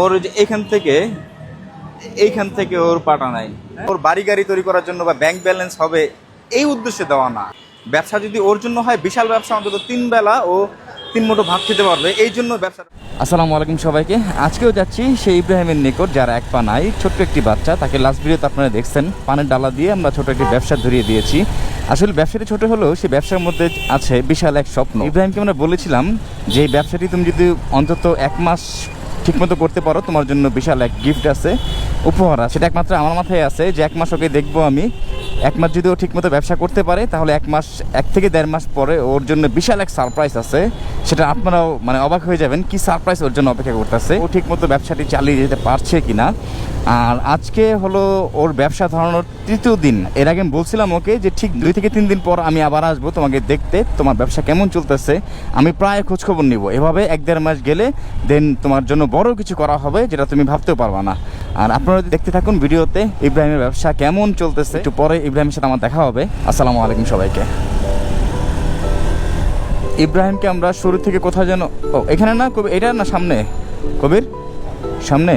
ওর যে এইখান থেকে ওর পাটা নাই, ওর বাড়ি গাড়ি তৈরি করার জন্য বা ব্যাংক ব্যালেন্স হবে এই উদ্দেশ্যে দেওয়া না। ব্যবসা যদি ওর জন্য হয়, বিশাল ব্যবসা, অন্তত 3 বেলা ও 3 মুঠো ভাত খেতে পারবে, এই জন্য ব্যবসা। আসসালামু আলাইকুম সবাইকে। আজকেও যাচ্ছি সেই ইব্রাহিমের নিকট, যার এক পা নাই, ছোট্ট একটি বাচ্চা। তাকে লাস্ট ভিডিওতে আপনারা দেখছেন, পানের ডালা দিয়ে আমরা ছোট একটি ব্যবসা ধরিয়ে দিয়েছি। আসলে ব্যবসাটি ছোট হলেও সেই ব্যবসার মধ্যে আছে বিশাল এক স্বপ্ন। ইব্রাহিমকে আমরা বলেছিলাম যে এই ব্যবসাটি তুমি যদি অন্তত 1 মাস ঠিকমতো করতে পারো, তোমার জন্য বিশাল এক গিফট আছে, উপহার আছে। সেটা একমাত্র আমার মাথায় আছে যে 1 মাস ওকে দেখবো আমি। 1 মাস যদি ও ঠিকমতো ব্যবসা করতে পারে, তাহলে 1 থেকে 1.5 মাস পরে ওর জন্য বিশাল এক সারপ্রাইজ আছে। সেটা আপনারাও অবাক হয়ে যাবেন কি সারপ্রাইজ ওর জন্য অপেক্ষা করতেছে, ও ঠিকমতো ব্যবসাটি চালিয়ে যেতে পারছে কিনা। আর আজকে হলো ওর ব্যবসা ধরানোর 3য় দিন। এর আগে আমি বলছিলাম ওকে যে ঠিক 2 থেকে 3 দিন পর আমি আবার আসবো তোমাকে দেখতে, তোমার ব্যবসা কেমন চলতেছে, আমি প্রায় খোঁজখবর নিব। এভাবে 1-1.5 মাস গেলে দেন তোমার জন্য বড় কিছু করা হবে, যেটা তুমি ভাবতেও পারবা না। আর আপনারা দেখতে থাকুন ভিডিওতে ইব্রাহিমের ব্যবসা কেমন চলতেছে। একটু পরে ইব্রাহিমের সাথে আমার দেখা হবে। আসসালামু আলাইকুম সবাইকে। ইব্রাহিমকে আমরা শুরু থেকে কোথায় যেন, ও এখানে না কবির, এটা না সামনে, কবির সামনে,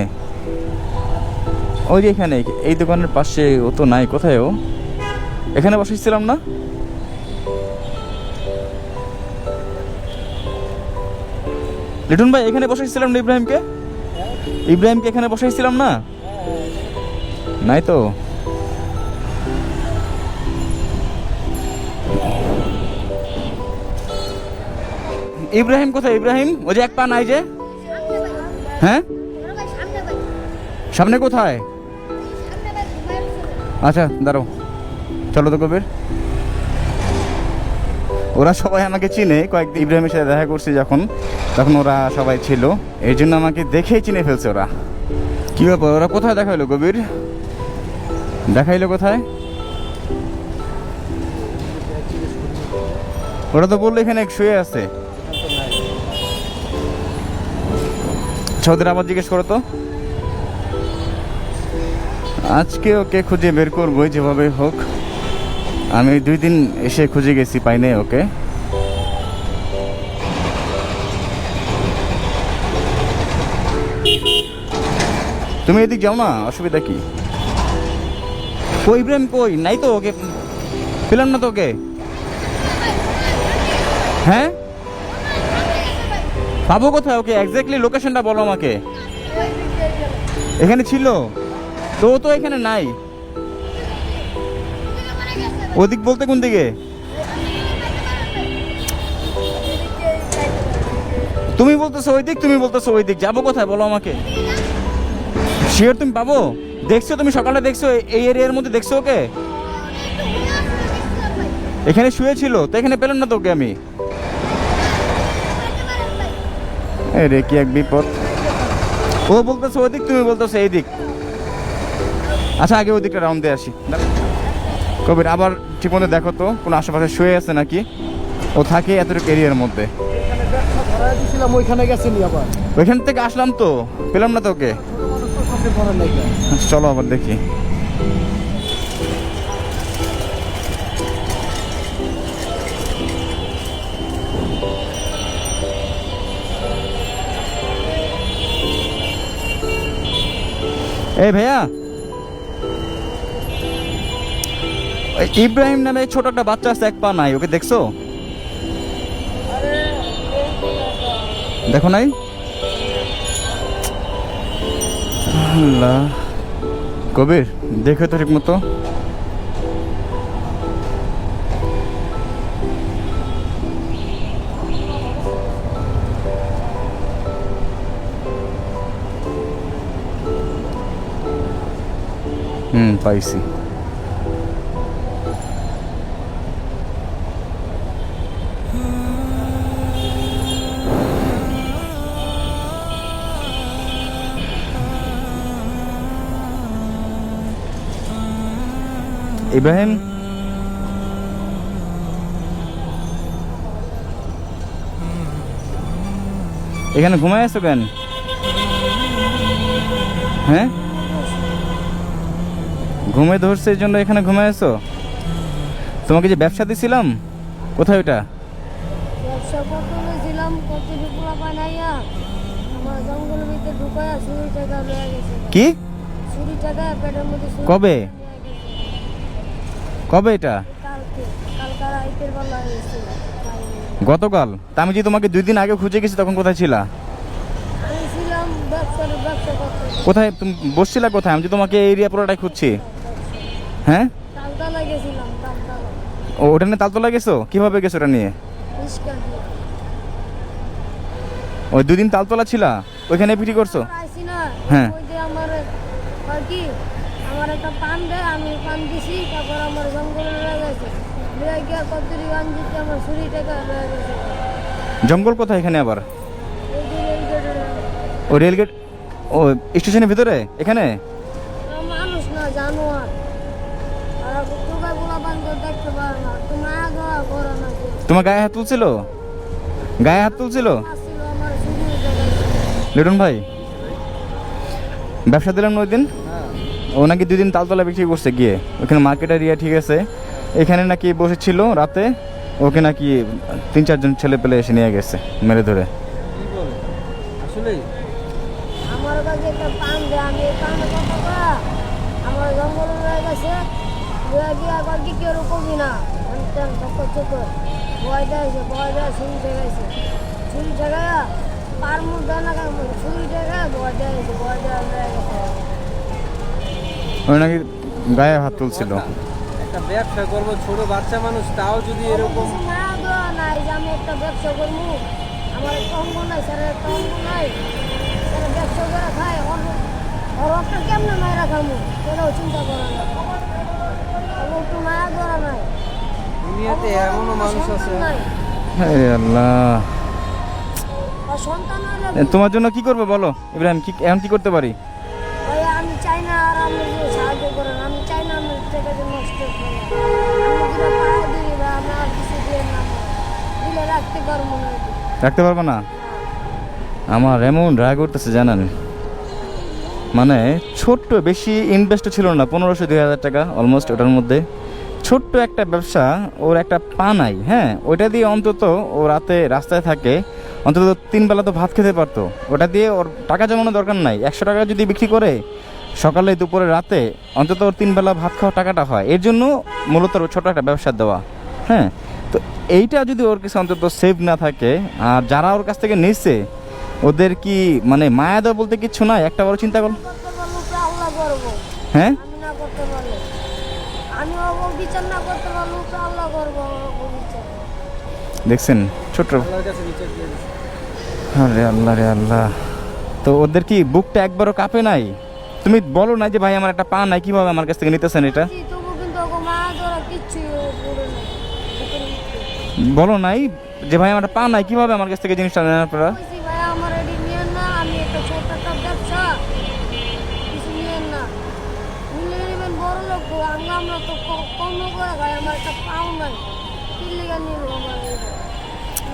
ওই যে এখানে এই দোকানের পাশে। ও তো নাই, কোথায় ও? এখানে বসেছিলাম না? লিটন ভাই, এখানে বসেছিলাম না ইব্রাহিমকে এখানে বসেছিলাম না? নাই তো। ইব্রাহিম কোথায়? ইব্রাহিম ওই যে 1 পা নাই যে। হ্যাঁ, সামনে কোথায়? আচ্ছা দাঁড়াও, চলো তো কবির। ওরা সবাই আমাকে চিনে, কয়েকদিন ইব্রাহিমের সাথে দেখা করছি তখন ওরা সবাই ছিল, এই জন্য আমাকে দেখেই চিনে ফেলছে ওরা। কি ব্যাপার, ওরা কোথায় দেখাইলো কবির? দেখাইলো কোথায়? ওরা তো বললো এখানে শুয়ে আছে। ওদের আবার জিজ্ঞেস করো তো। আজকে ওকে খুঁজে বের করবো যেভাবে হোক। আমি 2 দিন এসে খুঁজে গেছি, পাই নাই ওকে। তুমি এদিক যাও না, অসুবিধা কি? কই ইব্রাহিম, কই? নাই তো, ওকে পেলাম না তো ওকে। হ্যাঁ, পাবো কোথায় ওকে? এক্স্যাক্টলি লোকেশনটা বলো আমাকে। এখানে ছিল তো, তো এখানে নাই। ওদিক বলতে কোন দিকে? তুমি বলতেছো ওই দিক, যাবো কোথায় বলো আমাকে? শিওর তুমি পাবো? দেখছো তুমি সকালে দেখছো এই এরিয়ার মধ্যে দেখছো ওকে? এখানে শুয়েছিল তো, এখানে পেলাম না তো ওকে আমি। রে কি এক বিপদ। ও বলতেছো ওই দিক, তুমি বলতেছো এই দিক। আচ্ছা আগে ওই দিকটা রাউন্ড দিয়ে আসি। কবির আবার ঠিক মতো দেখো তো, কোনো আশেপাশে শুয়ে আছে নাকি। ও থাকে এতটুকু এরিয়ার মধ্যে। ওইখান থেকে আসলাম তো, পেলাম না তো ওকে। চলো আবার দেখি। এই ভাইয়া, ইব্রাহিম নামে ছোট একটা বাচ্চা আছে, 1 পা নাই, ওকে দেখছো? দেখো নাই? আল্লাহ, কবির দেখো তো ঠিক মতো। পাইছি। ইব্রাহিম, এখানে ঘুমায় আছো কেন? হ্যাঁ, ঘুমে ধরছে এই জন্য এখানে ঘুমায় আছো? তোমাকে যে ব্যবসা দিছিলাম, কোথায় ওটা? ব্যবসা করতে গেছিলাম, কত বিপুলা বানাইয়া আমার জঙ্গলের ভিতরে ঢুকায় চুরি টাকা লয়ে গেছে। কি চুরি টাকা পেটের মধ্যে চুরি কবে? টাকা নিয়ে গেছে। কবে এটা? কালকে রাতের বেলা হয়েছে। গতকাল? তা আমি যে তোমাকে 2 দিন আগে খুঁজে গেছি তখন কোথায় ছিলা? আমি ছিলাম ব্যবসা করতে। কোথায় তুমি বসছিলা কোথায়? আমি যে তোমাকে এই এরিয়া পুরোটাই খুঁজছি। হ্যাঁ তালতলা গেছিলাম, তালতলা। ও ওটা নিয়ে তালতলা গেছো? কিভাবে গেছো ওটা নিয়ে? রিস্কা দিয়ে। ওই 2 দিন তালতলা ছিলা, ওইখানে বিক্রি করছো? আইছি না, হ্যাঁ। ওই যে আমার আর কি আমার একটা পান দেয়, আমি পান দিছি, তারপর আমার জঙ্গলে লয়ে গেছে। লয়ে গিয়া কতরি গান দিতে আমার চুরি টাকা লয়ে গেছে। জঙ্গল কোথায় এখানে আবার? এই যে রেলগেটের ও রেলগেট, ও স্টেশনের ভিতরে এখানে? মানুষ না, জানোয়ার। আর তোকে গুলা বান করে দেখতে পারে না, তো মায়া দেওয়া করে না। তোমার গায়ে হাত তুলছিল? গায়ে হাত তুলছিল? আসছিল আমার চুরি টাকা। লিটন ভাই, ব্যবসা দিলাম না ওই দিন, ও নাকি 2 দিন তালতলা বিক্রি করছে গিয়ে, ওখানে মার্কেট এরিয়া ঠিক আছে, এখানে নাকি বসেছিল রাতে, ওকে নাকি 3-4 জন ছেলে পেলে এসে নিয়ে গেছে মেরে ধরে। আসলেই আমার কাছে একটা পান দেয়, আমি এই পানের কথা কয়া আমার জঙ্গলে রয়ে গেছে। রয়ে গিয়ে আবার কি কেউ কবি না, চক্কর চক্কর ভয় দেয়ছে, ভয় দেয় ছুরি ঠেকাইছে। ছুরি ঠেকাইয়া পার মুখ দেয় না, ছুরি ঠেকায় ভয় দেয়ছে, ভয় দেওয়া রয়ে গেছে। ওই নাকি গায়ে হাত তুলছিল। একটা ব্যবসা করবো, ছোট বাচ্চা মানুষ, তাও যদি এরকম কিছু না দেওয়া নাই যে আমি একটা ব্যবসা করবো, আমার একটা অঙ্গ নাই, স্যারের একটা অঙ্গ নাই, স্যারের ব্যবসা করে খায়, ওর একটা কেমনে মায়েরা খামু সেটাও চিন্তা করা না। আমার একটু মায়া করা নাই। দুনিয়াতে এমনও মানুষ আছে। আরে আল্লাহ, আর সন্তান তোমার জন্য কি করবে বলো ইব্রাহিম, কি এখন কি করতে পারি? ভাই আমি চাই না আর আপনি যদি সাহায্য করেন, আমি চাই না আমি টাকাটা নষ্ট করি। আমি যেটা পায়ে দিই বা আমি আর কিছু দিয়ে না দিলে রাখতে পারবো না। রাখতে পারবো না? আমার এমন রাগ করতেছে জানেন, মানে ছোট্ট, বেশি ইনভেস্ট ছিল না, 1500-2000 টাকা অলমোস্ট। ওটার মধ্যে ছোট্ট একটা ব্যবসা, ওর একটা পা নাই, হ্যাঁ, ওইটা দিয়ে অন্তত ও রাতে রাস্তায় থাকে, অন্তত 3 বেলা তো ভাত খেতে পারতো। ওটা দিয়ে ওর টাকা জমানো দরকার নাই, 100 টাকা যদি বিক্রি করে সকালে দুপুরে রাতে অন্তত ওর 3 বেলা ভাত খাওয়ার টাকাটা হয়। এর জন্য মূলত ওর ছোটো একটা ব্যবসা দেওয়া। হ্যাঁ, তো এইটা যদি ওর কাছে অন্তত সেভ না থাকে, আর যারা ওর কাছ থেকে নিচ্ছে ওদের কি মানে মায়া দেওয়া বলতে কিচ্ছু নাই, একটা বড় চিন্তা করুন। করতে পারলে তো আল্লাহ করবো, হ্যাঁ, আমি না করতে পারলে, আমি ওর বিচার না করতে পারলে তো আল্লাহ করবো ওর বিচার। দেখছেন ছোট্ট, আল্লাহর কাছে বিচার দিয়ে দিছে। আরে আল্লাহ রে আল্লাহ, তো ওদের কি বুকটা একবারও কাঁপে নাই? তুমি বলো না যে ভাই আমার একটা পা নাই, কিভাবে আমার কাছ থেকে নিতেছেন এটা? তবু কিন্তু ওকে মায়া ধরা কিচ্ছু করে না। বলো নাই যে ভাই আমার একটা পা নাই, কিভাবে আমার কাছ থেকে জিনিসটা নেন আপনারা? বলছি ভাই আমার এটি নিয়েন না, আমি একটা ছোট একটা ব্যবসা, কিছু নিয়েন না, নিলে নেবেন বড় লোক, আমরা তো কম করে ভাই, আমার একটা পাও নাই, কি লেগে নিব আমার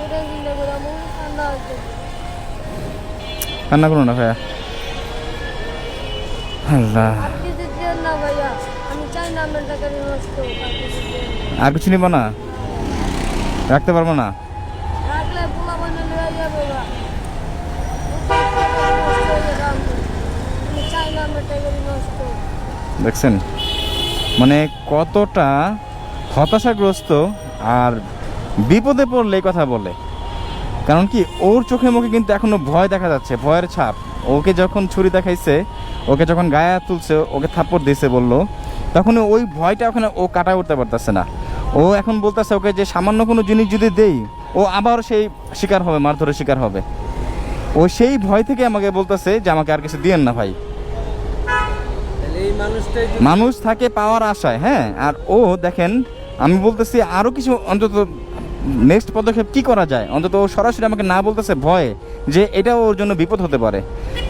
এটা দিলে করে আমার ঠান্ডা হচ্ছে। কান্না করো না ভাইয়া, আল্লাহ। আর কিছু দিয়েন না ভাইয়া, আমি চাই না আমার টাকা নষ্ট হোক, আর কিছু দিয়েন না। আর কিছু নিব না? রাখতে পারবো না? রাখলে পোলা বানিয়ে লয়ে যাবে বা আমি চাই না আমার টাকা নষ্ট হোক। দেখছেন মানে কতটা হতাশাগ্রস্ত, আর বিপদে পড়লে এই কথা বলে। কারণ কি, ওর চোখে মুখে কিন্তু এখনো ভয় দেখা যাচ্ছে, ভয়ের ছাপ। ওকে যখন ছুরি দেখাইছে, ওকে যখন গায়ে হাত তুলছে, ওকে থাপ্পড় দিয়েছে বললো, তখন ওই ভয়টা ওখানে ও কাটায় উঠতে পারতেছে না। ও এখন বলতেছে ওকে যে সামান্য কোনো জিনিস যদি দেই, ও আবার সেই শিকার হবে, মারধরের শিকার হবে। ও সেই ভয় থেকে আমাকে বলতেছে যে আমাকে আর কিছু দিয়েন না ভাই। তাহলে এই মানুষটাই যদি মানুষ থাকে পাওয়ার আশায়, হ্যাঁ, আর ও দেখেন, আমি বলতেছি আরও কিছু অন্তত নেক্সট পদক্ষেপ কি করা যায়, অন্তত ও সরাসরি আমাকে না বলতেছে ভয়ে যে এটা ওর জন্য বিপদ হতে পারে।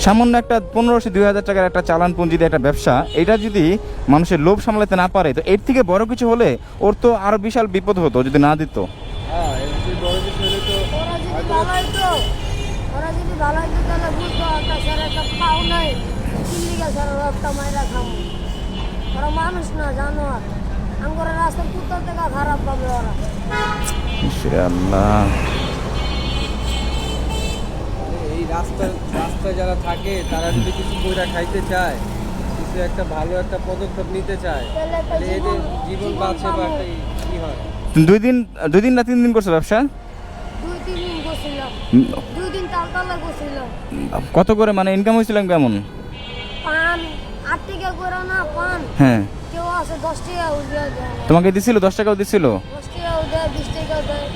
সামান্য একটা 1500-2000 টাকার একটা চালান পুঁজি দিয়ে একটা ব্যবসা, এটা যদি মানুষের লোভ সামলাতে না পারে, তো এর থেকে বড় কিছু হলে ওর তো আরও বিশাল বিপদ হতো যদি না দিত। হ্যাঁ, এর যে বড় কিছু হলে তো ওরা যদি ভালো হইতো, ওরা যদি ভালো হইতো তাহলে বুঝতো একটা স্যার একটা পাও নাই, চিল্লি গেছে একটা মাইরা খামো। ওরা মানুষ না, জানোয়ার। আমার রাস্তার কুত্তার থেকে খারাপ পাবে ওরা। আল্লাহ, এই রাস্তায় যারা থাকে তারা যদি কিছু কইরা খাইতে চায়, কিছু একটা ভালো একটা পদক্ষেপ নিতে চায়, তাহলে একটা তাহলে এদের জীবন বাঁচে বা একটা কি হয়। দুই দিন না 3 দিন করছো ব্যবসা? 2-3 দিন বসছিলাম, 2 দিন তালতলা বসছিলাম। কত করে মানে ইনকাম হয়েছিল কেমন? পান 8 টাকা করে না পান, হ্যাঁ, কেউ আছে 10 টাকা উঠিয়ে দেয় না। তোমাকে দিছিল 10 টাকাও দিছিল? 10 টাকাও দেয়, 20 টাকাও দেয়,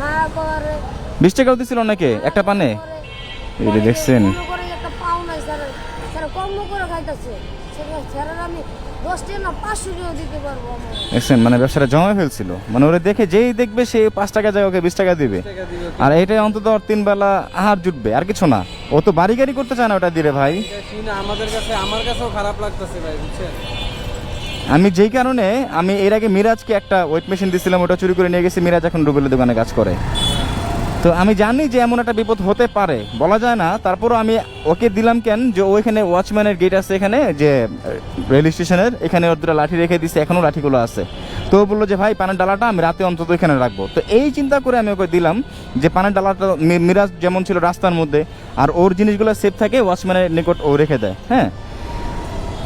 মায়া করে 20 টাকাও দিছিল নাকি একটা পানে? এই যে দেখছেন, কম করে একটা পাও নাই স্যার, স্যার কম করে খাইতেছে। স্যার আমি 10 টাকা না 500 টাকা দিতে পারবো আমার। দেখছেন মানে ব্যবসাটা জমা ফেলছিল, মানে ওরা দেখে যেই দেখবে সে 5 টাকা যায় ওকে 20 টাকা দিবে। টাকা দিবে। আর এটাই অন্তত ওর 3 বেলা আহার জুটবে, আর কিছু না। ও তো বাড়ি গাড়ি করতে চায় না ওটা দিলে ভাই। এটা শুনে আমার কাছেও খারাপ লাগতেছে ভাই, বুঝছেন। আমি যেই কারণে আমি এর আগে মিরাজকে একটা ওয়েট মেশিন দিয়েছিলাম, ওটা চুরি করে নিয়ে গেছি। মিরাজ এখন রুবেলের দোকানে কাজ করে। তো আমি জানি যে এমন একটা বিপদ হতে পারে, বলা যায় না। তারপরও আমি ওকে দিলাম কেন, যে ওইখানে ওয়াচম্যানের গেট আছে এখানে, যে রেল স্টেশনের এখানে ওর দুটো লাঠি রেখে দিচ্ছে, এখনও লাঠিগুলো আছে। তো ও বললো যে ভাই পানের ডালাটা আমি রাতে অন্তত এখানে রাখবো। তো এই চিন্তা করে আমি ওকে দিলাম যে পানের ডালাটা মিরাজ যেমন ছিল রাস্তার মধ্যে, আর ওর জিনিসগুলো সেফ থাকে ওয়াচম্যানের নিকট ও রেখে দেয়। হ্যাঁ,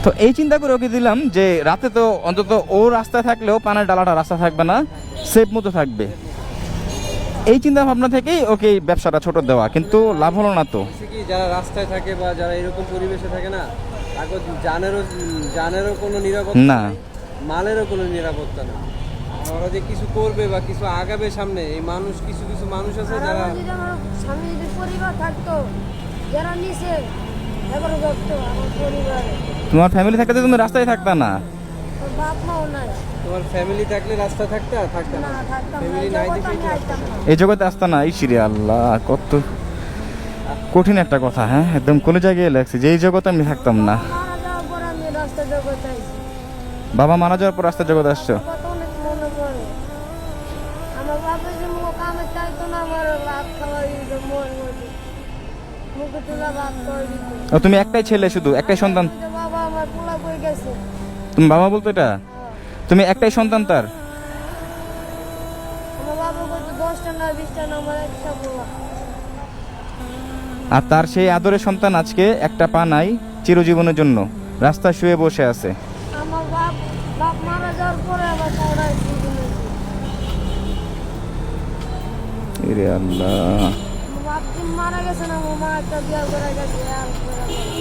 তো এই চিন্তা করে ওকে দিলাম যে রাতে তো অন্তত ও রাস্তায় থাকলেও পানের ডালাটা রাস্তা থাকবে না, সেফ মতো থাকবে। এই চিন্তা ভাবনা থেকেই ওকে এই ব্যবসাটা ছোট দেওয়া, কিন্তু লাভ হলো না তো। হচ্ছে কি, যারা রাস্তায় থাকে বা যারা এরকম পরিবেশে থাকে না, তাকে জানেরও কোনো নিরাপত্তা না। নেই, মালেরও কোনো নিরাপত্তা নেই। ওরা যে কিছু করবে বা কিছু আগাবে সামনে, এই কিছু মানুষ আছে আর যারা আমার যদি আমার স্বামী যদি পরিবার থাকতো, যারা নিচে এবারে ধরতো আমার পরিবারে, তোমার ফ্যামিলি থাকতে তো তুমি রাস্তায় থাকতা না। তোর বাপ মাও নাই, তোমার ফ্যামিলি থাকলে রাস্তায় থাকতে না না। থাকতাম না, ফ্যামিলি এই নাই জগতে দেখেই আমি তো আইতাম না। এই জগতে আসতা না, ইসিরে আল্লাহ, কত কঠিন একটা কথা। হ্যাঁ, একদম কোনো জায়গায় লাগছে যে এই জগতে আমি থাকতাম না। মারা যাওয়ার পর আমি রাস্তা জগতে আইছি। বাবা মারা যাওয়ার পর রাস্তার জগতে আসছো? কথা অনেক মনে পড়ে। আমার বাবা যে মুখ কামে চাইতো না, আমার ভাত খাওয়াই দিত, মুখে তুলা ভাত খাওয়াই দিত। ও, তুমি একটাই ছেলে, শুধু একটাই সন্তান? কিন্তু বাবা আমার পোলা বই গেছে। তুমি বাবা বলতো এটা? তুমি একটাই সন্তান তার? আমার বাবা কত 10টা না 20টা না, আমার একটা পোলা। আর তার সেই আদরের সন্তান আজকে একটা পা নাই, চিরজীবনের জন্য রাস্তায় শুয়ে বসে আছে। আমার বাপ মারা যাওয়ার পরে আমার পড়ায় শুরু হয়েছে। এরে আল্লাহ, আমার বাপ যে মারা গেছে না, আমার মা একটা বিয়া করে গেছে। আর করে গেছে।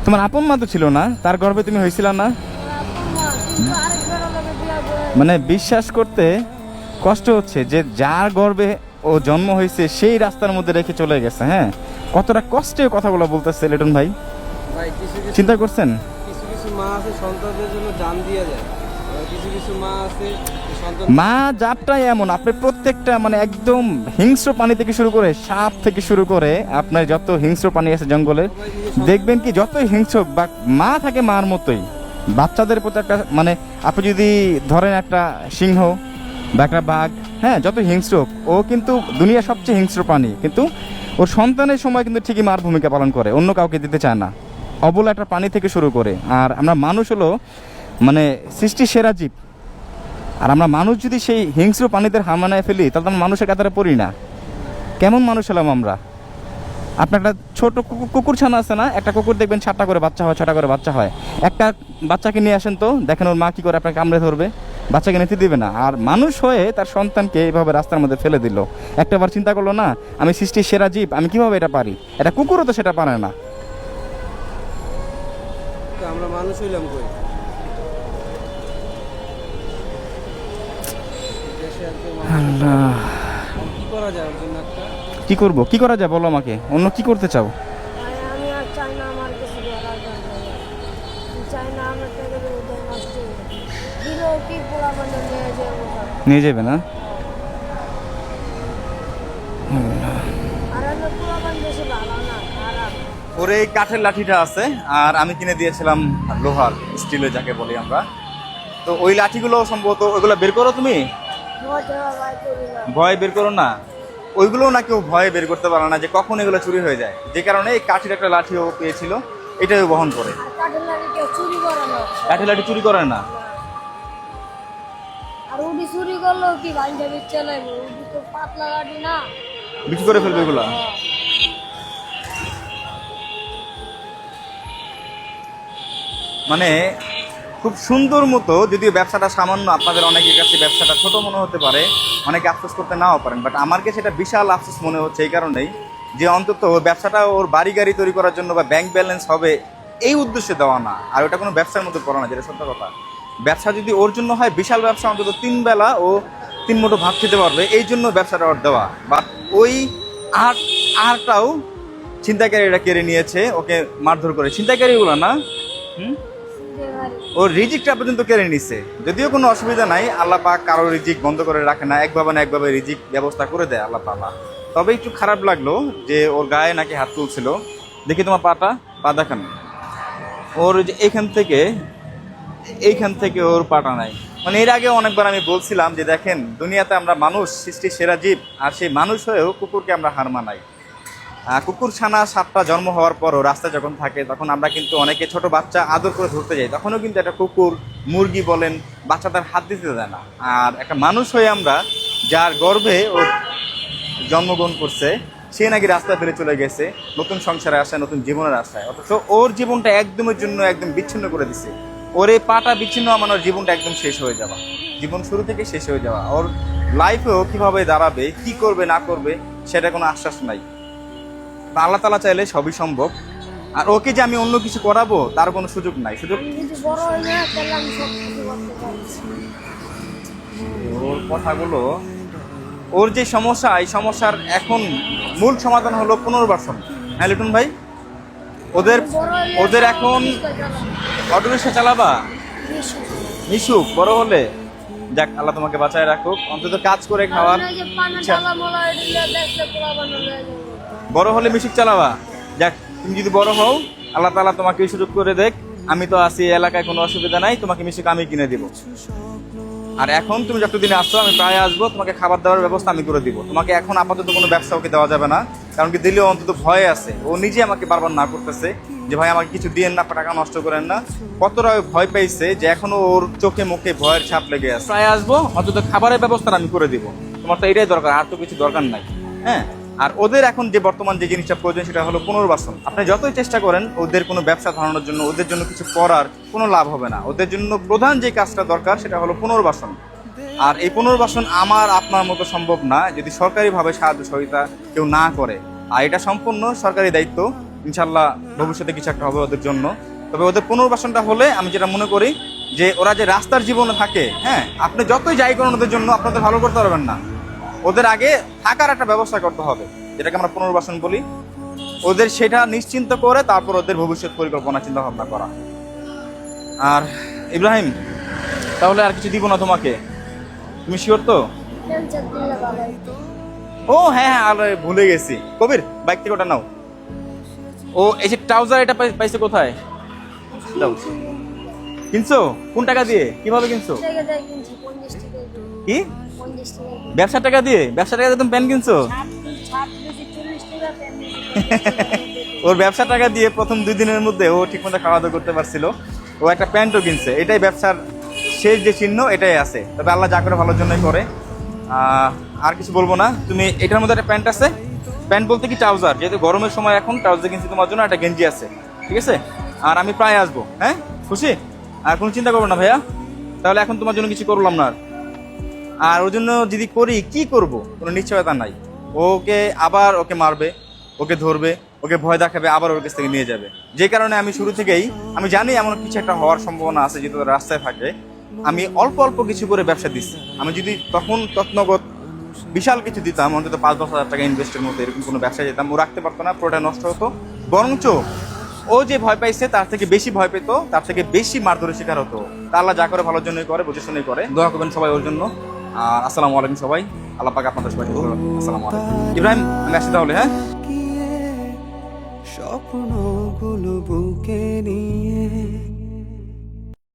তোমার আপন মা তো ছিল না? তার গর্ভে তুমি হয়েছিল না? আমার আপন মা কিন্তু আরেকবার লোকে বিয়া করে। মানে বিশ্বাস করতে কষ্ট হচ্ছে যে যার গর্ভে ও জন্ম হয়েছে সেই রাস্তার মধ্যে রেখে চলে গেছে। হ্যাঁ, কতটা কষ্টে কথাগুলো বলতেছে লিটন ভাই, ভাই চিন্তা করছেন? কিছু মা আছে সন্তানদের জন্য জান দিয়ে যায়, আর কিছু মা আছে সন্তান মা জাতটাই এমন, আপনি প্রত্যেকটা মানে একদম হিংস্র প্রাণী থেকে শুরু করে সাপ থেকে শুরু করে আপনার যত হিংস্র প্রাণী আছে জঙ্গলে, দেখবেন কি যতই হিংস্র বা মা থাকে মার মতোই বাচ্চাদের প্রতি একটা, মানে আপনি যদি ধরেন একটা সিংহ বা একটা বাঘ, হ্যাঁ, যত হিংস্র ও কিন্তু দুনিয়ার সবচেয়ে হিংস্র প্রাণী, কিন্তু ওর সন্তানের সময় কিন্তু ঠিকই মার ভূমিকা পালন করে, অন্য কাউকে দিতে চায় না, অবলা একটা প্রাণী থেকে শুরু করে। আর আমরা মানুষ হলো মানে সৃষ্টির সেরা জীব, আর আমরা মানুষ যদি সেই হিংস্র প্রাণীদের হামানায় ফেলি তাহলে আমরা মানুষের কাতারে পড়ি না। কেমন মানুষ হলাম আমরা? আপনার একটা ছোট কুকুর ছানা আছে না, একটা কুকুর দেখবেন 7টা করে বাচ্চা হয়, 6টা করে বাচ্চা হয়। একটা বাচ্চাকে নিয়ে আসেন তো, দেখেন ওর মা কি করে আপনাকে কামড়ে ধরবে, বাচ্চাকে নিতে দিবে না। আর মানুষ হয়ে তার সন্তানকে এইভাবে রাস্তার মধ্যে ফেলে দিল, একটাবার চিন্তা করলো না আমি সৃষ্টির সেরা জীব, আমি কিভাবে এটা পারি? এটা কুকুরও তো সেটা পারে না। তো আমরা মানুষ হইলাম কই? দেশে একদম আল্লাহ, কি করা যায় ওর জন্য একটা? কি করব, কি করা যায় বলো আমাকে, অন্য কি করতে চাও? আমি আর চাই না আমার কিছু করার জন্য। আমি চাই না আমার থেকে উদয় নষ্ট হয়ে যাবে। দিলেও কি পোলা মানে নিয়ে যাবো ঘরে। নিয়ে যাবে না? আর আমি পোলা মানে বেশি ভালো না, খারাপ। ওর এই কাঠের লাঠিটা আছে, আর আমি কিনে দিয়েছিলাম লোহার, স্টিলের যাকে বলি আমরা। তো ওই লাঠিগুলো সম্ভবত ওইগুলো বের করো তুমি, মজা ভাই করি না। ভয় বের করো না। ওইগুলো না কেউ ভয়ে বের করতে পারে না যে কখন এগুলো চুরি হয়ে যায়, যে কারণে এই কাঠের একটা লাঠি ও পেয়েছিল, এটাই ও বহন করে। আর কাঠের লাঠি কেউ চুরি করে না। কাঠের লাঠি চুরি করে না। আর উনি চুরি করলেও কি ভাই যাবে চালাইবো, উনি তো পাতলা লাঠি না। বিক্রি করে ফেলবে এগুলো। মানে খুব সুন্দর মতো, যদিও ব্যবসাটা সামান্য, আপনাদের অনেকের কাছে ব্যবসাটা ছোট মনে হতে পারে, অনেকে আফসোস করতে নাও পারেন, বাট আমার কাছে এটা বিশাল আফসোস মনে হচ্ছে এই কারণেই যে অন্তত ব্যবসাটা ওর বাড়ি গাড়ি তৈরি করার জন্য বা ব্যাংক ব্যালেন্স হবে এই উদ্দেশ্যে দেওয়া না, আর ওটা কোনো ব্যবসার মধ্যে পড়ে না, যেটা সত্য কথা। ব্যবসা যদি ওর জন্য হয় বিশাল ব্যবসা, অন্তত 3 বেলা ও 3 মুঠো ভাত খেতে পারবে, এই জন্য ব্যবসাটা ওর দেওয়া। বাট ওই আরটাও ছিনতাইকারীরা কেড়ে নিয়েছে, ওকে মারধর করে। ছিনতাইকারীগুলো না, ওর রিজিকটা পর্যন্ত কেড়ে নিছে। যদিও কোনো অসুবিধা নাই, আল্লাহ পাক কারো রিজিক বন্ধ করে রাখে না, একভাবে না একভাবে রিজিক ব্যবস্থা করে দেয় আল্লাহ তাআলা। তবে একটু খারাপ লাগলো যে ওর গায়ে নাকি হাত তুলছিল। দেখি তোমার পা দেখান, ওর যে এইখান থেকে ওর পাটা নাই। মানে এর আগে অনেকবার আমি বলছিলাম যে দেখেন, দুনিয়াতে আমরা মানুষ সৃষ্টির সেরা জীব, আর সেই মানুষ হয়েও কুকুরকে আমরা হার মানাই। কুকুর ছানা 7টা জন্ম হওয়ার পরও রাস্তায় যখন থাকে তখন আমরা কিন্তু অনেকে ছোট বাচ্চা আদর করে ধরতে যাই, তখনও কিন্তু একটা কুকুর, মুরগি বলেন, বাচ্চাদের হাত দিতে দেয় না। আর একটা মানুষ হয়ে আমরা, যার গর্ভে ও জন্মগ্রহণ করছে, সে নাকি রাস্তায় ফেলে চলে গেছে নতুন সংসারে আসায়, নতুন জীবনের আশায়, অথচ ওর জীবনটা একদমের জন্য একদম বিচ্ছিন্ন করে দিছে। ওর এই পাটা বিচ্ছিন্ন আমার জীবনটা একদম শেষ হয়ে যাওয়া, জীবন শুরু থেকে শেষ হয়ে যাওয়া। ওর লাইফেও কীভাবে দাঁড়াবে, কি করবে না করবে সেটা কোনো আশ্বাস নাই। আল্লাহ তাআলা চাইলে সবই সম্ভব। আর ওকে যে আমি অন্য কিছু করাবো তার কোনো সুযোগ নাই। ওর কথাগুলো, ওর যে সমস্যা, এই সমস্যার এখন মূল সমাধান হলো পুনর্বাসন। হ্যাঁ লিটন ভাই, ওদের এখন অটোরিক্সা চালাবা, মিশুক বড় হলে, যাক আল্লাহ তোমাকে বাঁচায় রাখুক, অন্তত কাজ করে খাওয়ার। বড় হলে মিশুক চালাবা, যাক তুমি যদি বড় হও আল্লাহ তাআলা তোমাকে সুযোগ করে দেখ, আমি তো আছি এলাকায়, কোনো অসুবিধা নাই, তোমাকে মিশুক আমি কিনে দিব। আর এখন তুমি যতদিন আসছো, আমি প্রায় আসবো, তোমাকে খাবার দেওয়ার ব্যবস্থা আমি করে দিব। তোমাকে এখন আপাতত কোনো ব্যবসা ওকে দেওয়া যাবে না, কারণ কি দিলেও অন্তত ভয়ে আছে। ও নিজে আমাকে বারবার না করতেছে যে ভাই আমাকে কিছু দিয়েন না, টাকা নষ্ট করেন না। কতটা ভয় পাইছে যে এখনো ওর চোখে মুখে ভয়ের ছাপ লেগে আছে। প্রায় আসবো, অন্তত খাবারের ব্যবস্থা আমি করে দিব। তোমার তো এটাই দরকার, আর তো কিছু দরকার নাই। হ্যাঁ, আর ওদের এখন যে বর্তমান যে জিনিসটা প্রয়োজন সেটা হলো পুনর্বাসন। আপনি যতই চেষ্টা করেন ওদের কোনো ব্যবসা ধরানোর জন্য, ওদের জন্য কিছু করার, কোনো লাভ হবে না। ওদের জন্য প্রধান যে কাজটা দরকার সেটা হলো পুনর্বাসন। আর এই পুনর্বাসন আমার আপনার মতো সম্ভব না যদি সরকারিভাবে সাহায্য সহযোগিতা কেউ না করে। আর এটা সম্পূর্ণ সরকারি দায়িত্ব। ইনশাল্লাহ ভবিষ্যতে কিছু একটা হবে ওদের জন্য। তবে ওদের পুনর্বাসনটা হলে আমি যেটা মনে করি যে ওরা যে রাস্তার জীবনে থাকে, হ্যাঁ, আপনি যতই যাই করেন ওদের জন্য আপনাদের ভালো করতে পারবেন না। ওদের আগে থাকার একটা ব্যবস্থা করতে হবে, যেটাকে আমরা পুনর্বাসন বলি। ওদের সেটা নিশ্চিন্ত করে তারপর ওদের ভবিষ্যৎ পরিকল্পনা চিন্তা ভাবনা করা। আর ইব্রাহিম, তাহলে আর কিছু দিব না তোমাকে, তুমি শিওর তো? ও হ্যাঁ, আর ভুলে গেছি। কবির, বাইক থেকে ওটা নাও। ও এই যে ট্রাউজার, এটা পাইছে কোথায়? দাও। কিনছো কোন টাকা দিয়ে, কিভাবে কিনছো? কি ব্যবসার টাকা দিয়ে? ব্যবসার টাকা দিয়ে তুমি প্যান্ট কিনছো? ওর ব্যবসার টাকা দিয়ে প্রথম 2 দিনের মধ্যে ও ঠিকমতো খাওয়া দাওয়া করতে পারছিল, ও একটা প্যান্টও কিনছে। এটাই ব্যবসার শেষ যে চিহ্ন, এটাই আছে। তবে আল্লাহ যা করে ভালোর জন্যই করে। আর কিছু বলবো না। তুমি এটার মধ্যে একটা প্যান্ট আছে, প্যান্ট বলতে কি ট্রাউজার, যেহেতু গরমের সময় এখন ট্রাউজার কিনছি তোমার জন্য, একটা গেঞ্জি আছে, ঠিক আছে? আর আমি প্রায় আসবো। হ্যাঁ, খুশি? আর কোনো চিন্তা করবো না ভাইয়া। তাহলে এখন তোমার জন্য কিছু করলাম না। আর ওর জন্য যদি করি, কি করব কোনো নিশ্চয়তা নাই। ওকে মারবে, ওকে ধরবে, ওকে ভয় দেখাবে, আবার ওর কাছ থেকে নিয়ে যাবে। যে কারণে আমি শুরু থেকেই, আমি জানি এমন কিছু একটা হওয়ার সম্ভাবনা আছে যেহেতু রাস্তায় থাকে, আমি অল্প অল্প কিছু করে ব্যবসা দিচ্ছি। আমি যদি তখন তৎনগত বিশাল কিছু দিতাম, অন্তত 5-10 হাজার টাকা ইনভেস্টের মতো এরকম কোনো ব্যবসা যেতাম, ও রাখতে পারতো না, পুরোটা নষ্ট হতো। বরঞ্চ ও যে ভয় পাইছে তার থেকে বেশি ভয় পেত, তার থেকে বেশি মারধরের শিকার হতো। তা আল্লাহ যা করে ভালোর জন্যই করে, বুঝে শুনেই করে। দোয়া করবেন সবাই ওর জন্য। আর আসসালামু আলাইকুম সবাই, আল্লাহ পাক আপনাদের সবাইকে ভালো রাখুন। আসসালামু আলাইকুম। ইব্রাহিম, আমি আসি তাহলে। হ্যাঁ, স্বপ্নগুলো বুকে নিয়ে